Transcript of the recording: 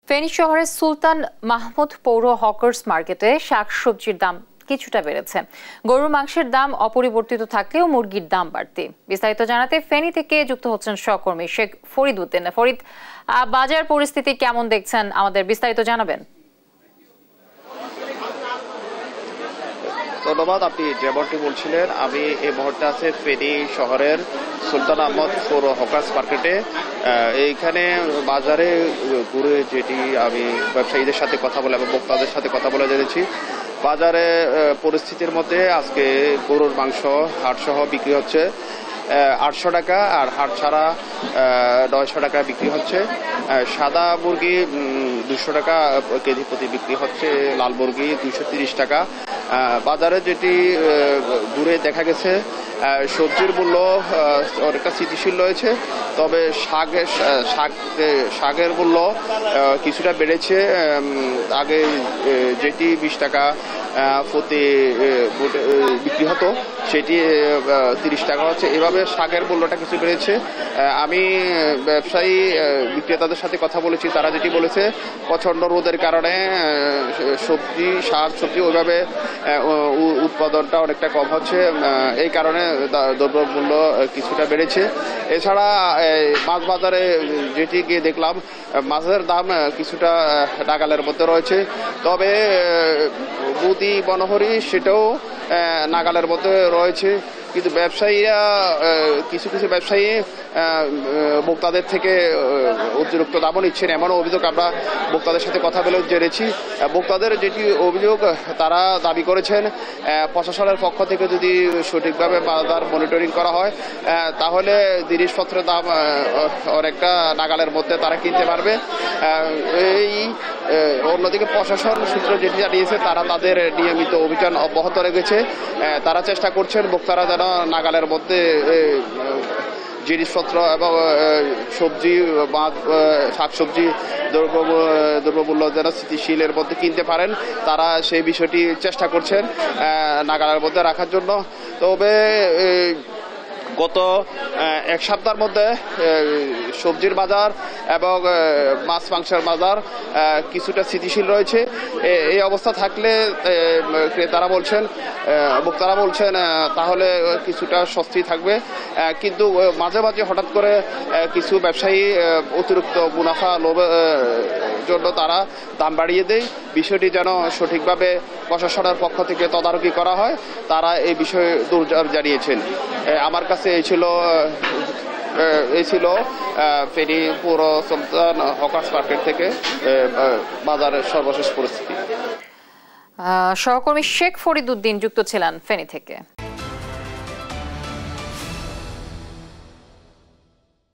ফেনী শহরের সুলতান মাহমুদ পৌর হকার্স মার্কেটে শাকসবজির দাম কিছুটা বেড়েছে। গরুর মাংসের দাম অপরিবর্তিত থাকলেও মুরগির দাম বাড়তি। বিস্তারিত জানাতে ফেনী থেকে যুক্ত হচ্ছেন সহকর্মী শেখ ফরিদ উদ্দিন। ফরিদ, বাজার পরিস্থিতি কেমন দেখছেন, আমাদের বিস্তারিত জানাবেন। ধন্যবাদ। আপনি যেমনটি বলছিলেন, আমি এই মুহূর্তে আছি ফেনী শহরের সুলতান আহমদ পৌর হকার্স মার্কেটে। এইখানে বাজারে ঘুরে যেটি আমি ব্যবসায়ীদের সাথে কথা বলে এবং ভোক্তাদের সাথে কথা বলে জেনেছি, বাজারে পরিস্থিতির মধ্যে আজকে গরুর মাংস হাটসহ বিক্রি হচ্ছে 800 টাকা, আর হাট ছাড়া 900 টাকা বিক্রি হচ্ছে। সাদা মুরগি 200 টাকা কেজি প্রতি বিক্রি হচ্ছে, লাল মুরগি 230 টাকা। বাজারে যেটি ঘুরে দেখা গেছে, সবজির মূল্য অনেকটা স্থিতিশীল রয়েছে, তবে শাকের মূল্য কিছুটা বেড়েছে। আগে যেটি 20 টাকা প্রতি বিক্রি হতো, সেটি 30 টাকা হচ্ছে। এভাবে শাকের মূল্যটা কিছু বেড়েছে। আমি ব্যবসায়ী বিক্রেতাদের সাথে কথা বলেছি, তারা যেটি বলেছে, প্রচণ্ড রোদের কারণে শাক সবজি ওইভাবে উৎপাদনটা অনেকটা কম হচ্ছে, এই কারণে দ্রব্যমূল্য কিছুটা বেড়েছে। এছাড়া মাছ বাজারে যেটি গিয়ে দেখলাম, মাছের দাম কিছুটা নাগালের মধ্যে রয়েছে, তবে বুদি বনহরি সেটাও নাগালের মধ্যে রয়েছে। কিন্তু ব্যবসায়ীরা কিছু ব্যবসায়ী ভোক্তাদের থেকে অতিরিক্ত দামও নিচ্ছেন, এমনও অভিযোগ আমরা ভোক্তাদের সাথে কথা বলে জেনেছি। ভোক্তাদের যেটি অভিযোগ, তারা দাবি করেছেন প্রশাসনের পক্ষ থেকে যদি সঠিকভাবে বাজার মনিটরিং করা হয়, তাহলে জিনিসপত্রের দাম অনেকটা নাগালের মধ্যে তারা কিনতে পারবে। এই অন্যদিকে প্রশাসন সূত্র যেটি জানিয়েছে, তারা তাদের নিয়মিত অভিযান অব্যাহত রেখেছে। তারা চেষ্টা করছেন ভোক্তারা যেন নাগালের মধ্যে জিনিসপত্র এবং সবজি শাকসবজি দ্রব্যমূল্য যেন স্থিতিশীলের মধ্যে কিনতে পারেন, তারা সেই বিষয়টি চেষ্টা করছেন নাগালের মধ্যে রাখার জন্য। তবে গত এক সপ্তাহের মধ্যে সবজির বাজার এবং মাছ মাংসের বাজার কিছুটা স্থিতিশীল রয়েছে। এই অবস্থা থাকলে ক্রেতারা বলছেন, ভোক্তারা বলছেন, তাহলে কিছুটা স্বস্তি থাকবে। কিন্তু মাঝে মাঝে হঠাৎ করে কিছু ব্যবসায়ী অতিরিক্ত মুনাফা লোভের জন্য তারা দাম বাড়িয়ে দেয়। বিষয়টি যেন সঠিকভাবে প্রশাসনের পক্ষ থেকে তদারকি করা হয়, তারা এই বিষয়ে দোরজোর জানিয়েছেন। আমার কাছে এই ছিল ফেনী পৌর সুলতান হকার্স মার্কেট থেকে বাজারের সর্বশেষ পরিস্থিতি। সহকর্মী শেখ ফরিদ উদ্দিন যুক্ত ছিলেন ফেনী থেকে।